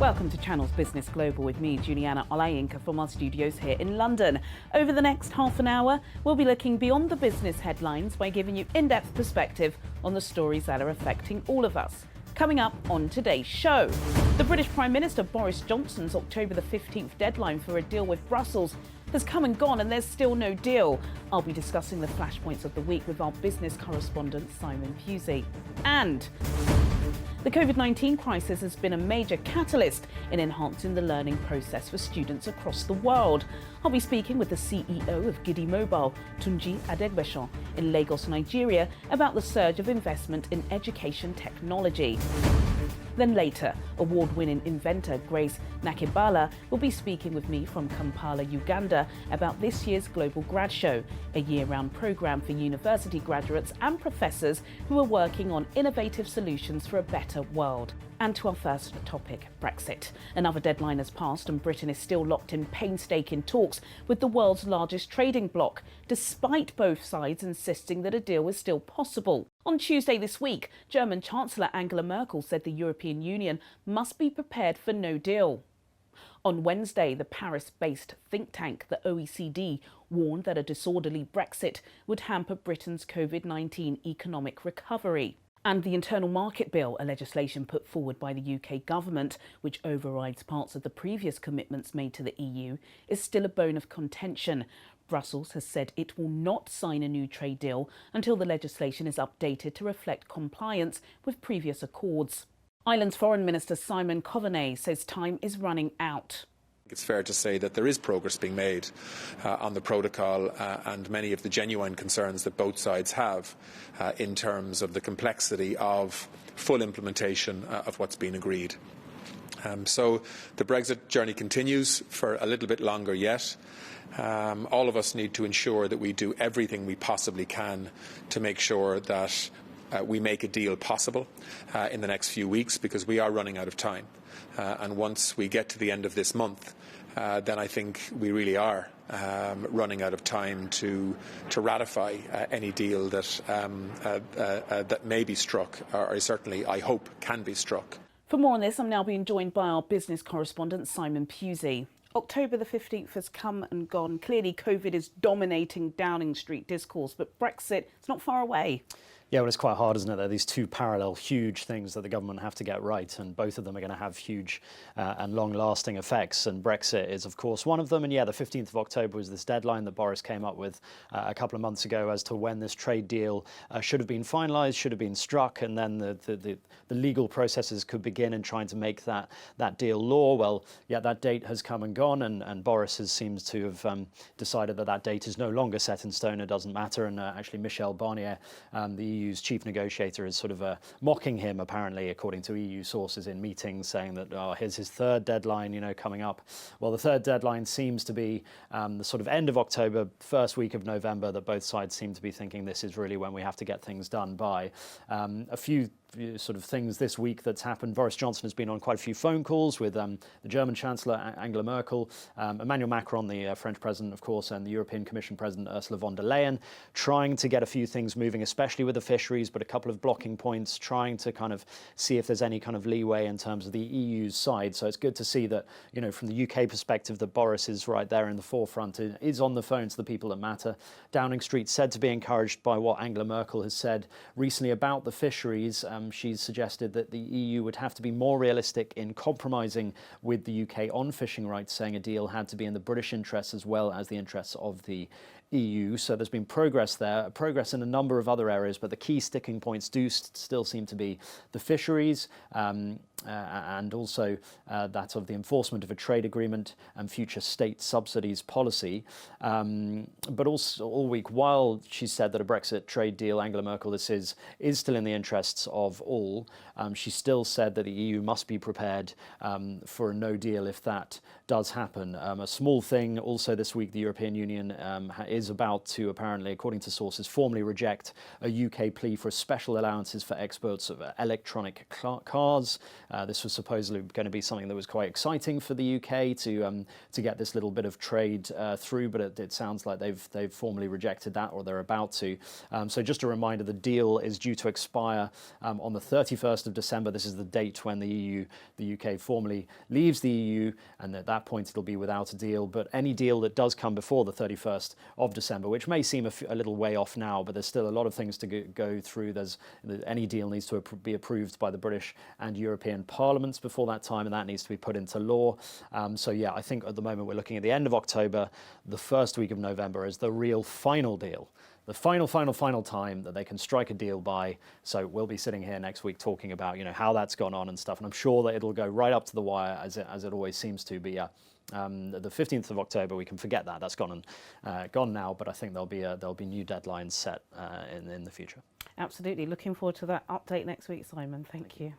Welcome to Channel's Business Global with me, Juliana Olayinka, from our studios here in London. Over the next half an hour, we'll be looking beyond the business headlines by giving you in-depth perspective on the stories that are affecting all of us. Coming up on today's show, the British Prime Minister Boris Johnson's October the 15th deadline for a deal with Brussels has come and gone, and there's still no deal. I'll be discussing the flashpoints of the week with our business correspondent Simon Pusey. And the COVID-19 crisis has been a major catalyst in enhancing the learning process for students across the world. I'll be speaking with the CEO of Gidi Mobile, Tunji Adegbeshan, in Lagos, Nigeria, about the surge of investment in education technology. Then later, award-winning inventor Grace Nakibala will be speaking with me from Kampala, Uganda, about this year's Global Grad Show, a year-round programme for university graduates and professors who are working on innovative solutions for a better world. And to our first topic, Brexit. Another deadline has passed and Britain is still locked in painstaking talks with the world's largest trading bloc, despite both sides insisting that a deal is still possible. On Tuesday this week, German Chancellor Angela Merkel said the European Union must be prepared for no deal. On Wednesday, the Paris-based think tank, the OECD, warned that a disorderly Brexit would hamper Britain's COVID-19 economic recovery. And the Internal Market Bill, a legislation put forward by the UK government, which overrides parts of the previous commitments made to the EU, is still a bone of contention. Brussels has said it will not sign a new trade deal until the legislation is updated to reflect compliance with previous accords. Ireland's Foreign Minister Simon Coveney says time is running out. It's fair to say that there is progress being made on the protocol and many of the genuine concerns that both sides have in terms of the complexity of full implementation of what's been agreed. So the Brexit journey continues for a little bit longer yet. All of us need to ensure that we do everything we possibly can to make sure that we make a deal possible in the next few weeks, because we are running out of time. And once we get to the end of this month, then I think we really are running out of time to ratify any deal that may be struck, or certainly I hope can be struck. For more on this, I'm now being joined by our business correspondent Simon Pusey. October the 15th has come and gone. Clearly, COVID is dominating Downing Street discourse, but Brexit is not far away. Yeah, well, it's quite hard, isn't it? There are these two parallel huge things that the government have to get right, and both of them are going to have huge and long-lasting effects, and Brexit is, of course, one of them. And yeah, the 15th of October was this deadline that Boris came up with a couple of months ago as to when this trade deal should have been finalised, should have been struck, and then the legal processes could begin in trying to make that deal law. Well, yeah, that date has come and gone, and Boris seems to have decided that date is no longer set in stone. It doesn't matter, and actually Michel Barnier, the EU's chief negotiator, is sort of mocking him, apparently, according to EU sources in meetings, saying that, oh, here's his third deadline, coming up. Well, the third deadline seems to be the sort of end of October, first week of November, that both sides seem to be thinking this is really when we have to get things done by. A few sort of things this week that's happened. Boris Johnson has been on quite a few phone calls with the German Chancellor Angela Merkel, Emmanuel Macron, the French President, of course, and the European Commission President Ursula von der Leyen, trying to get a few things moving, especially with the fisheries, but a couple of blocking points, trying to kind of see if there's any kind of leeway in terms of the EU's side. So it's good to see that, from the UK perspective, that Boris is right there in the forefront, is on the phone to the people that matter. Downing Street said to be encouraged by what Angela Merkel has said recently about the fisheries. She's suggested that the EU would have to be more realistic in compromising with the UK on fishing rights, saying a deal had to be in the British interests as well as the interests of the EU. So there's been progress there, progress in a number of other areas, but the key sticking points do still seem to be the fisheries and also that of the enforcement of a trade agreement and future state subsidies policy. But also all week, while she said that a Brexit trade deal, Angela Merkel, is still in the interests of all, she still said that the EU must be prepared for a no deal if that does happen. A small thing also this week, the European Union is is about to, apparently, according to sources, formally reject a UK plea for special allowances for exports of electronic cars. This was supposedly going to be something that was quite exciting for the UK to get this little bit of trade through, but it sounds like they've formally rejected that, or they're about to. So just a reminder, the deal is due to expire on the 31st of December. This is the date when the UK formally leaves the EU, and at that point it'll be without a deal. But any deal that does come before the 31st of December, which may seem a little way off now, but there's still a lot of things to go through. Any deal needs to be approved by the British and European parliaments before that time, and that needs to be put into law. So yeah, I think at the moment we're looking at the end of October, the first week of November as the real final deal. The final time that they can strike a deal by. So we'll be sitting here next week talking about, how that's gone on and stuff. And I'm sure that it'll go right up to the wire, as it always seems to be. The 15th of October, we can forget that. That's gone now. But I think there'll be new deadlines set in the future. Absolutely. Looking forward to that update next week, Simon. Thank you.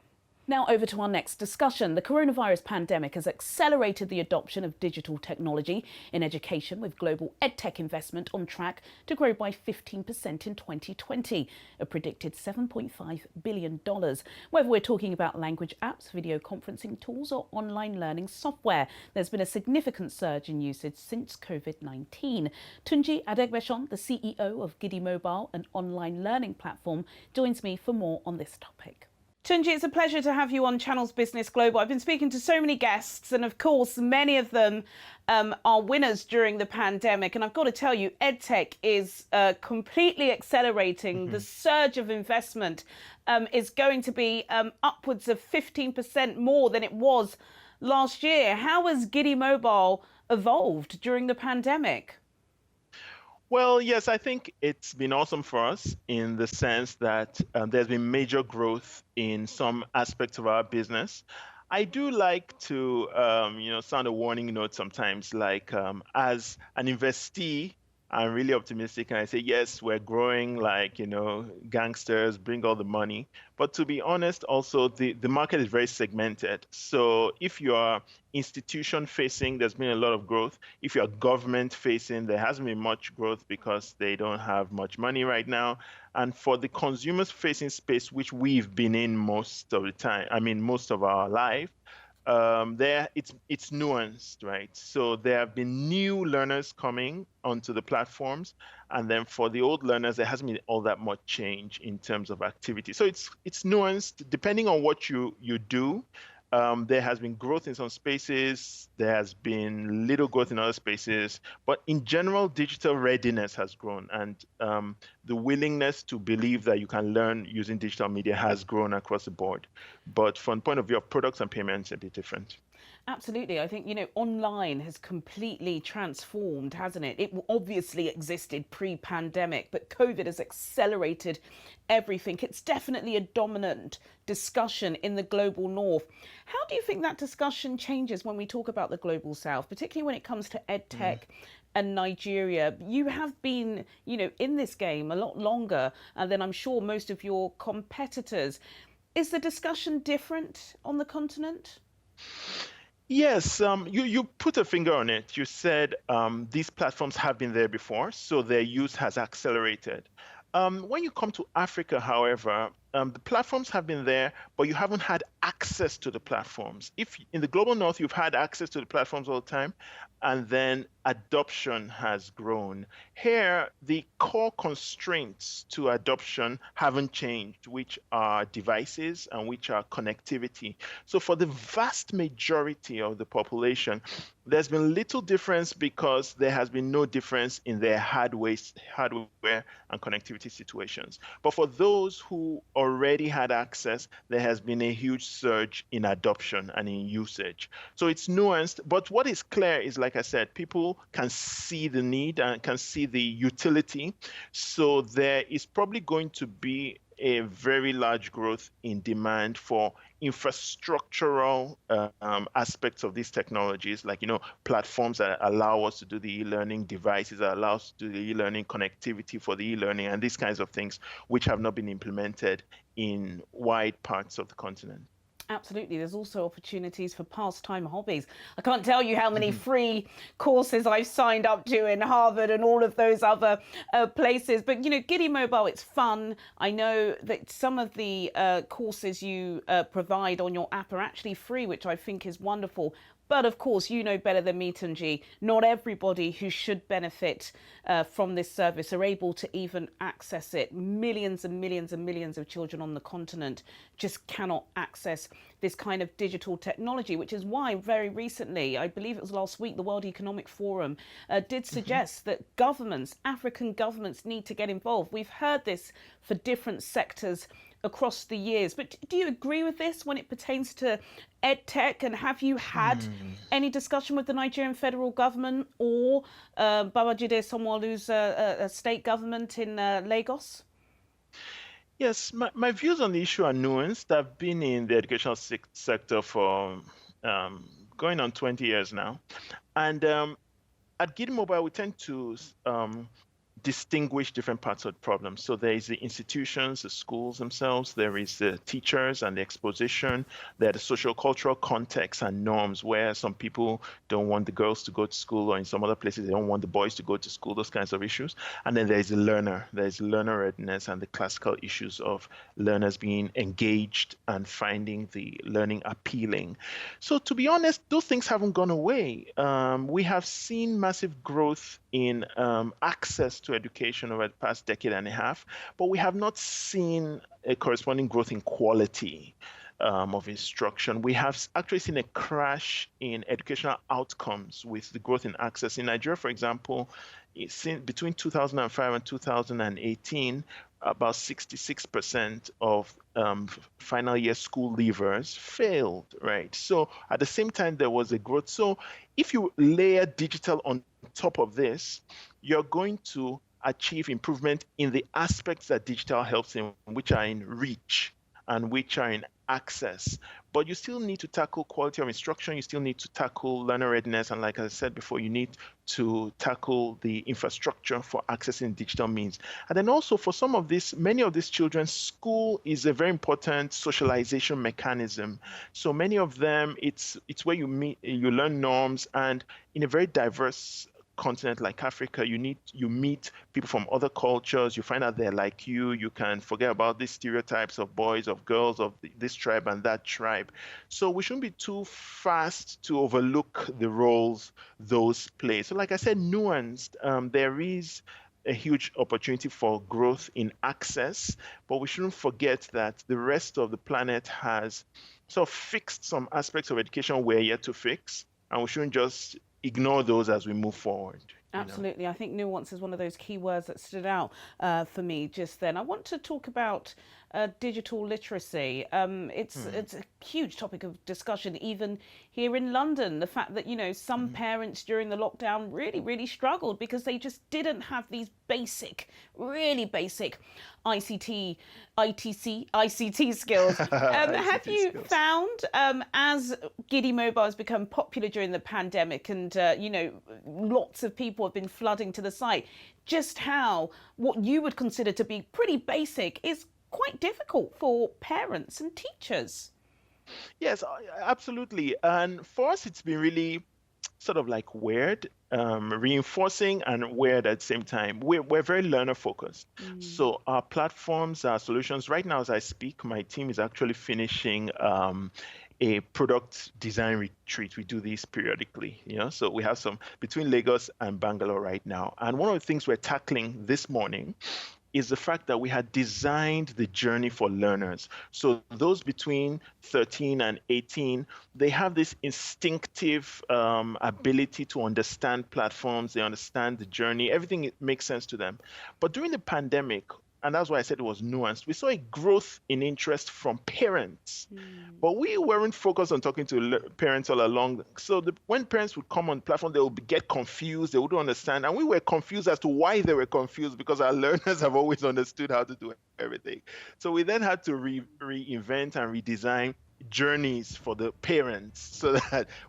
Now over to our next discussion. The coronavirus pandemic has accelerated the adoption of digital technology in education, with global edtech investment on track to grow by 15% in 2020, a predicted $7.5 billion. Whether we're talking about language apps, video conferencing tools or online learning software, there's been a significant surge in usage since COVID-19. Tunji Adegbeshon, the CEO of Giddy Mobile, an online learning platform, joins me for more on this topic. Tunji, it's a pleasure to have you on Channels Business Global. I've been speaking to so many guests, and of course, many of them are winners during the pandemic. And I've got to tell you, EdTech is completely accelerating. The surge of investment is going to be upwards of 15% more than it was last year. How has Giddy Mobile evolved during the pandemic? Well, yes, I think it's been awesome for us in the sense that there's been major growth in some aspects of our business. I do like to, sound a warning note sometimes, like as an investee, I'm really optimistic and I say, yes, we're growing like, gangsters, bring all the money. But to be honest, also, the market is very segmented. So if you are institution facing, there's been a lot of growth. If you're government facing, there hasn't been much growth because they don't have much money right now. And for the consumers facing space, which we've been in most of the time, most of our life, it's nuanced, right? So there have been new learners coming onto the platforms, and then for the old learners, there hasn't been all that much change in terms of activity. So it's nuanced depending on what you do. There has been growth in some spaces, there has been little growth in other spaces, but in general, digital readiness has grown, and the willingness to believe that you can learn using digital media has grown across the board. But from the point of view of products and payments, a bit different. Absolutely. I think, online has completely transformed, hasn't it? It obviously existed pre-pandemic, but COVID has accelerated everything. It's definitely a dominant discussion in the global north. How do you think that discussion changes when we talk about the global south, particularly when it comes to EdTech and Nigeria? You have been, in this game a lot longer than I'm sure most of your competitors. Is the discussion different on the continent? Yes, you put a finger on it. You said these platforms have been there before, so their use has accelerated. When you come to Africa, however, the platforms have been there, but you haven't had access to the platforms. If in the global north, you've had access to the platforms all the time, and then adoption has grown. Here, the core constraints to adoption haven't changed, which are devices and which are connectivity. So for the vast majority of the population, there's been little difference because there has been no difference in their hardware and connectivity situations. But for those who already had access, there has been a huge surge in adoption and in usage. So it's nuanced, but what is clear is, like I said, people can see the need and can see the utility. So there is probably going to be a very large growth in demand for infrastructural aspects of these technologies, like platforms that allow us to do the e-learning, devices that allow us to do the e-learning, connectivity for the e-learning, and these kinds of things, which have not been implemented in wide parts of the continent. Absolutely. There's also opportunities for pastime hobbies. I can't tell you how many free courses I've signed up to in Harvard and all of those other places. But, Giddy Mobile, it's fun. I know that some of the courses you provide on your app are actually free, which I think is wonderful. But of course, you know better than me, Tunji, not everybody who should benefit from this service are able to even access it. Millions and millions and millions of children on the continent just cannot access this kind of digital technology, which is why very recently, I believe it was last week, the World Economic Forum did suggest that governments, African governments, need to get involved. We've heard this for different sectors across the years. But do you agree with this when it pertains to EdTech? And have you had any discussion with the Nigerian federal government or Babajide Sanwo-Olu's a state government in Lagos? Yes, my views on the issue are nuanced. I've been in the educational sector for going on 20 years now. And at Giddy Mobile, we tend to distinguish different parts of the problem. So there is the institutions, the schools themselves, there is the teachers and the exposition, there are the social cultural contexts and norms where some people don't want the girls to go to school, or in some other places they don't want the boys to go to school, those kinds of issues. And then there's the learner, there's learner readiness and the classical issues of learners being engaged and finding the learning appealing. So to be honest, those things haven't gone away. We have seen massive growth in access to education over the past decade and a half, but we have not seen a corresponding growth in quality of instruction. We have actually seen a crash in educational outcomes with the growth in access. In Nigeria, for example, between 2005 and 2018, about 66% of final year school leavers failed, right? So at the same time, there was a growth. So if you layer digital on top of this, you're going to achieve improvement in the aspects that digital helps in, which are in reach and which are in access. But you still need to tackle quality of instruction. You still need to tackle learner readiness. And like I said before, you need to tackle the infrastructure for accessing digital means. And then also for some of this, many of these children, school is a very important socialization mechanism. So many of them, it's where you learn norms, and in a very diverse continent like Africa, you meet people from other cultures, you find out they're like you can forget about these stereotypes of boys, of girls, of this tribe and that tribe. So we shouldn't be too fast to overlook the roles those play. So like I said, nuanced, there is a huge opportunity for growth in access, but we shouldn't forget that the rest of the planet has sort of fixed some aspects of education we're yet to fix, and we shouldn't just ignore those as we move forward. Absolutely. I think nuance is one of those key words that stood out for me just then. I want to talk about digital literacy. It's a huge topic of discussion, even here in London. The fact that, some parents during the lockdown really struggled because they just didn't have these really basic ICT skills. Have you found, as Giddy Mobile has become popular during the pandemic and, lots of people have been flooding to the site, just how what you would consider to be pretty basic is quite difficult for parents and teachers? Yes, absolutely. And for us, it's been really sort of like weird, reinforcing and weird at the same time. We're very learner focused. So our platforms, our solutions, right now as I speak, my team is actually finishing a product design retreat. We do these periodically, so we have some between Lagos and Bangalore right now. And one of the things we're tackling this morning is the fact that we had designed the journey for learners. So those between 13 and 18, they have this instinctive ability to understand platforms, they understand the journey, everything makes sense to them. But during the pandemic, and that's why I said it was nuanced, we saw a growth in interest from parents. But we weren't focused on talking to parents all along. So when parents would come on the platform, they would get confused, they wouldn't understand. And we were confused as to why they were confused, because our learners have always understood how to do everything. So we then had to reinvent and redesign journeys for the parents,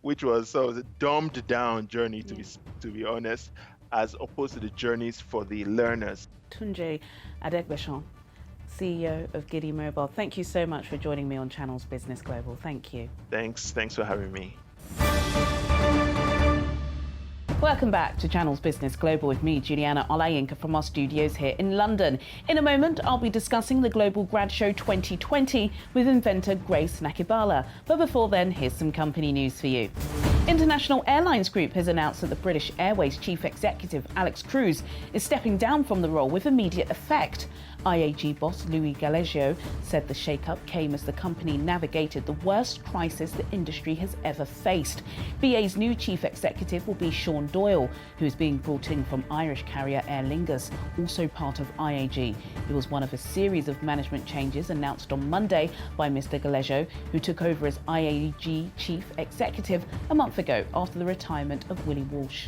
which was sort of a dumbed down journey, to be honest, as opposed to the journeys for the learners. Tunji Adegbeshan, CEO of Giddy Mobile. Thank you so much for joining me on Channels Business Global. Thank you. Thanks for having me. Welcome back to Channels Business Global with me, Juliana Olayinka, from our studios here in London. In a moment, I'll be discussing the Global Grad Show 2020 with inventor Grace Nakibala. But before then, here's some company news for you. International Airlines Group has announced that the British Airways chief executive, Alex Cruz, is stepping down from the role with immediate effect. IAG boss Louis Gallego said the shake-up came as the company navigated the worst crisis the industry has ever faced. BA's new chief executive will be Sean Doyle, who is being brought in from Irish carrier Aer Lingus, also part of IAG. It was one of a series of management changes announced on Monday by Mr. Gallego, who took over as IAG chief executive a month ago after the retirement of Willie Walsh.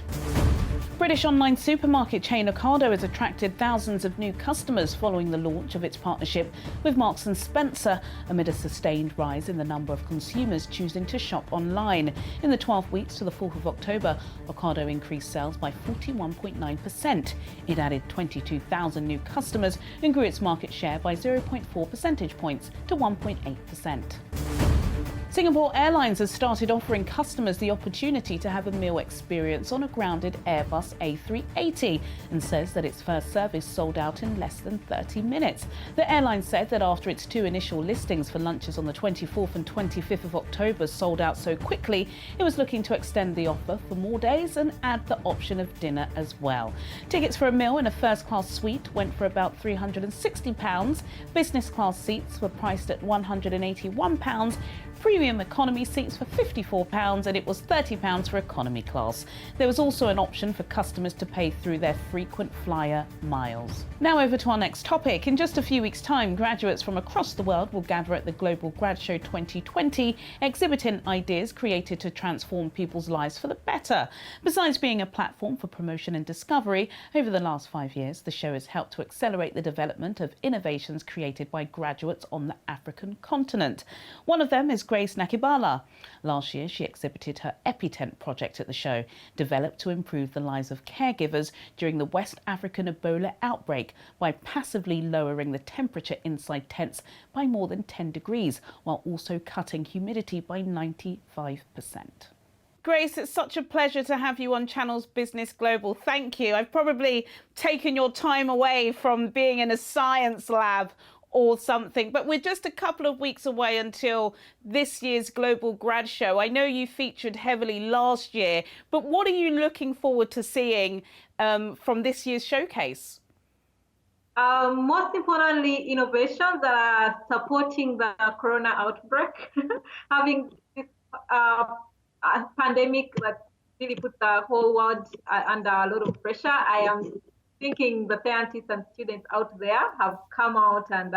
British online supermarket chain Ocado has attracted thousands of new customers following the launch of its partnership with Marks & Spencer amid a sustained rise in the number of consumers choosing to shop online. In the 12 weeks to the 4th of October, Ocado increased sales by 41.9%. It added 22,000 new customers and grew its market share by 0.4 percentage points to 1.8%. Singapore Airlines has started offering customers the opportunity to have a meal experience on a grounded Airbus A380 and says that its first service sold out in less than 30 minutes. The airline said that after its two initial listings for lunches on the 24th and 25th of October sold out so quickly, it was looking to extend the offer for more days and add the option of dinner as well. Tickets for a meal in a first-class suite went for about £360. Business class seats were priced at £181. Premium economy seats for £54 and it was £30 for economy class. There was also an option for customers to pay through their frequent flyer miles. Now over to our next topic. In just a few weeks' time, graduates from across the world will gather at the Global Grad Show 2020, exhibiting ideas created to transform people's lives for the better. Besides being a platform for promotion and discovery, over the last 5 years, the show has helped to accelerate the development of innovations created by graduates on the African continent. One of them is Grace Nakibala. Last year, she exhibited her EpiTent project at the show, developed to improve the lives of caregivers during the West African Ebola outbreak by passively lowering the temperature inside tents by more than 10 degrees, while also cutting humidity by 95%. Grace, it's such a pleasure to have you on Channels Business Global. Thank you. I've probably taken your time away from being in a science lab or something, but we're just a couple of weeks away until this year's Global Grad Show. I know you featured heavily last year, but what are you looking forward to seeing from this year's showcase? Most importantly, innovations that are supporting the corona outbreak. Having this pandemic that really put the whole world under a lot of pressure, I am thinking the scientists and students out there have come out and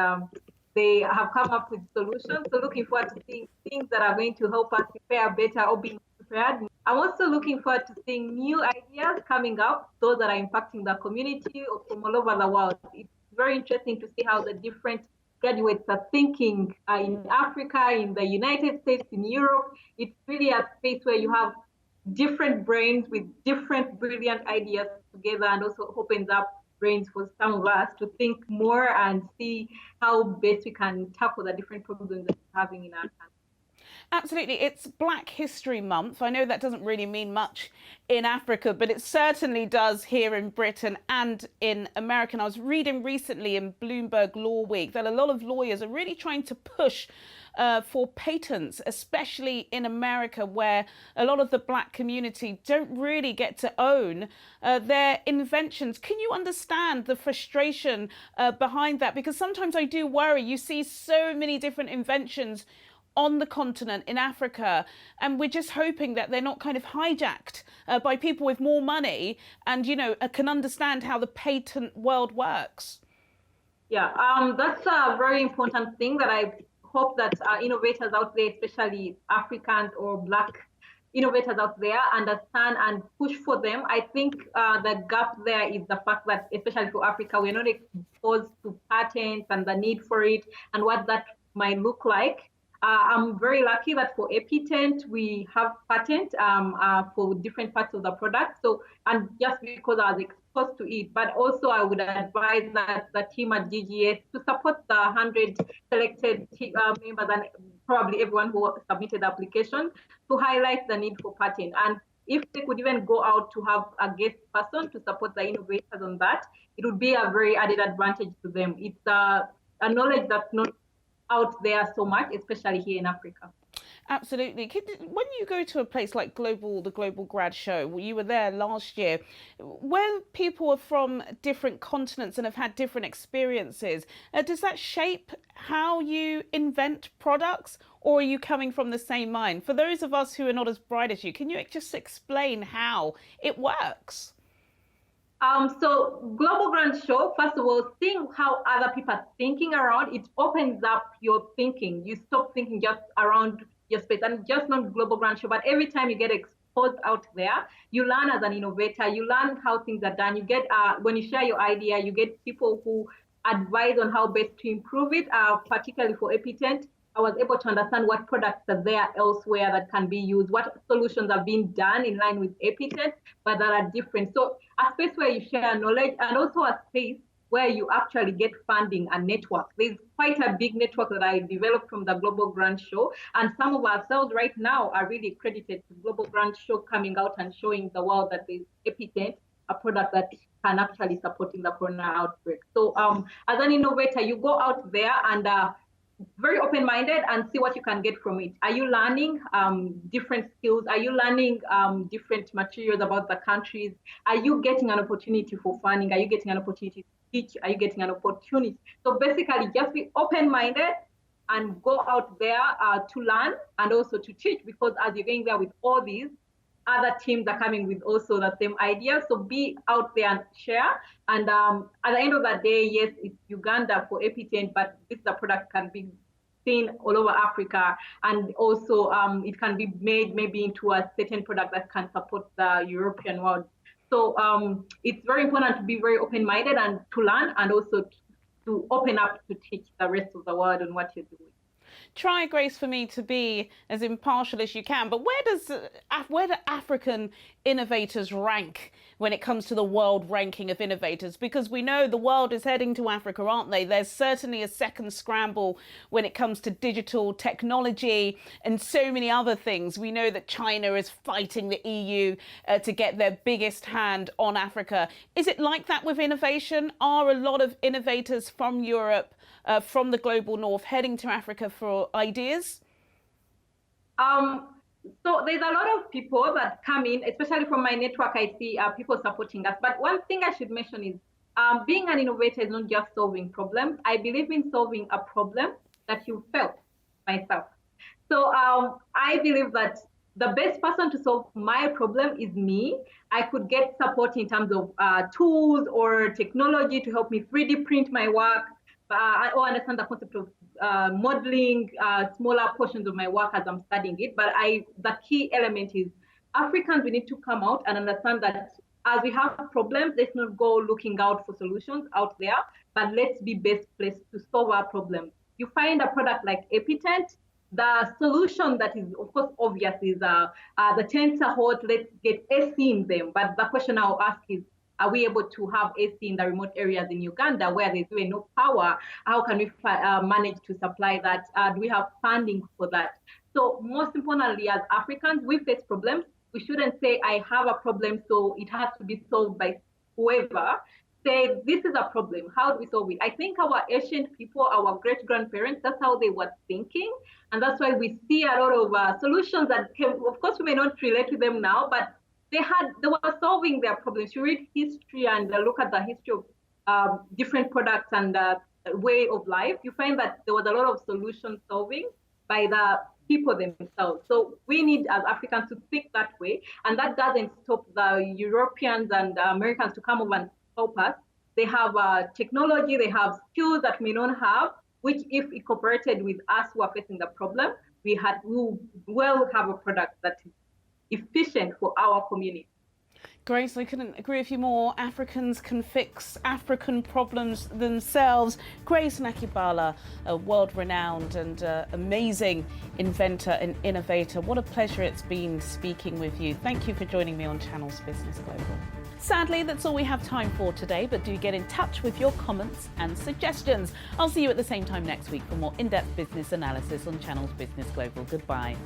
they have come up with solutions. So looking forward to seeing things that are going to help us prepare better or be prepared. I'm also looking forward to seeing new ideas coming up, those that are impacting the community from all over the world. It's very interesting to see how the different graduates are thinking in Africa, in the United States, in Europe. It's really a space where you have different brains with different brilliant ideas together, and also opens up brains for some of us to think more and see how best we can tackle the different problems that we're having in our country. Absolutely. It's Black History Month. I know that doesn't really mean much in Africa, but it certainly does here in Britain and in America. And I was reading recently in Bloomberg Law Week that a lot of lawyers are really trying to push for patents, especially in America, where a lot of the Black community don't really get to own their inventions. Can you understand the frustration behind that? Because sometimes I do worry. You see so many different inventions on the continent in Africa, and we're just hoping that they're not kind of hijacked by people with more money and, you know, can understand how the patent world works. Yeah, that's a very important thing that I hope that innovators out there, especially Africans or Black innovators out there, understand and push for them. I think the gap there is the fact that, especially for Africa, we're not exposed to patents and the need for it and what that might look like. I'm very lucky that for EpiTent, we have patent for different parts of the product. So, and just because I was exposed to it, but also I would advise that the team at GGS to support the 100 selected members and probably everyone who submitted the application to highlight the need for patent. And if they could even go out to have a guest person to support the innovators on that, it would be a very added advantage to them. It's a knowledge that's not out there so much, especially here in Africa. Absolutely. When you go to a place like the Global Grad Show, you were there last year, where people are from different continents and have had different experiences, does that shape how you invent products, or are you coming from the same mind? For those of us who are not as bright as you, can you just explain how it works? So Global Grand Show, first of all, seeing how other people are thinking around, it opens up your thinking. You stop thinking just around your space, and just not Global Grand Show, but every time you get exposed out there, you learn as an innovator, you learn how things are done. You get, when you share your idea, you get people who advise on how best to improve it, particularly for EpiTent. I was able to understand what products are there elsewhere that can be used, what solutions are being done in line with EpiTent, but that are different. So a space where you share knowledge, and also a space where you actually get funding and network. There's quite a big network that I developed from the Global Grant Show, and some of ourselves right now are really credited to Global Grant Show coming out and showing the world that there's EpiTent, a product that can actually support in the corona outbreak. So as an innovator, you go out there and very open-minded and see what you can get from it. Are you learning different skills? Are you learning different materials about the countries? Are you getting an opportunity for funding? Are you getting an opportunity to teach? Are you getting an opportunity? So basically, just be open-minded and go out there to learn and also to teach, because as you're going there with all these, other teams are coming with also the same idea. So be out there and share. And at the end of the day, yes, it's Uganda for EpiTent, but this product can be seen all over Africa. And also it can be made maybe into a certain product that can support the European world. So it's very important to be very open-minded and to learn, and also to open up to teach the rest of the world on what you're doing. Try, Grace, for me to be as impartial as you can, but where do African innovators rank when it comes to the world ranking of innovators? Because we know the world is heading to Africa, aren't they? There's certainly a second scramble when it comes to digital technology and so many other things. We know that China is fighting the EU to get their biggest hand on Africa. Is it like that with innovation? Are a lot of innovators from Europe, from the global north, heading to Africa for ideas? So there's a lot of people that come in, especially from my network. I see people supporting us. But one thing I should mention is being an innovator is not just solving problems. I believe in solving a problem that you felt myself. So I believe that the best person to solve my problem is me. I could get support in terms of tools or technology to help me 3D print my work. I understand the concept of modeling smaller portions of my work as I'm studying it. But the key element is Africans, we need to come out and understand that as we have problems, let's not go looking out for solutions out there, but let's be best placed to solve our problems. You find a product like EpiTent, the solution that is, of course, obvious is the tents are hot, let's get AC in them. But the question I'll ask is, are we able to have AC in the remote areas in Uganda where there's really no power? How can we manage to supply that? Do we have funding for that? So most importantly, as Africans, we face problems. We shouldn't say, I have a problem, so it has to be solved by whoever. Say, this is a problem. How do we solve it? I think our ancient people, our great-grandparents, that's how they were thinking. And that's why we see a lot of solutions that came. Of course, we may not relate to them now, but they were solving their problems. You read history and look at the history of different products and way of life, you find that there was a lot of solution solving by the people themselves. So we need, as Africans, to think that way. And that doesn't stop the Europeans and Americans to come over and help us. They have technology, they have skills that we don't have, which if incorporated with us who are facing the problem, we will have a product that is efficient for our community. Grace, I couldn't agree with you more. Africans can fix African problems themselves. Grace Nakibala, a world-renowned and amazing inventor and innovator. What a pleasure it's been speaking with you. Thank you for joining me on Channel's Business Global. Sadly, that's all we have time for today, but do get in touch with your comments and suggestions. I'll see you at the same time next week for more in-depth business analysis on Channel's Business Global. Goodbye.